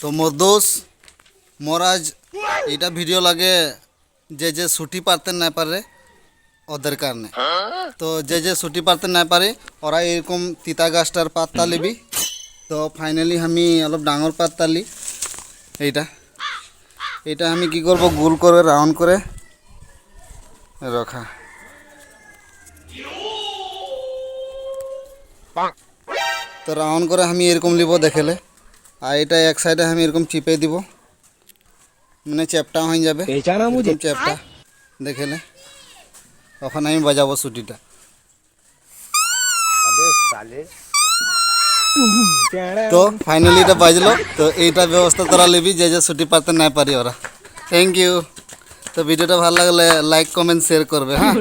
তো মোর দোষ মোর আজ এটা ভিডিও লাগে যে ছুটি পারতে না পারে ওদের কারণে। তো যে ছুটি পারতে না পারে ওরা এরকম তিতা গাছটার পাত্তা লিবি। তো ফাইনালি আমি অলপ ডাঙর পাত্তা লি এইটা এটা আমি কি করব গোল করে রাউন্ড করে রাখা। তো রাউন্ড করে আমি এরকম লিব দেখেলে আর এটা এক সাইডে আমি এরকম চিপে দিব মানে চ্যাপটা হয়ে যাবে এরকম চ্যাপটা দেখেলে তখন আমি বাজাবো ছুটিটা। তো ফাইনালি এটা বাজলো। তো এইটা ব্যবস্থা তোরা লিবি যে ছুটি পারতে না পারি ওরা। Thank you. তো ভিডিওটা ভালো লাগলে লাইক কমেন্ট শেয়ার করবে হ্যাঁ।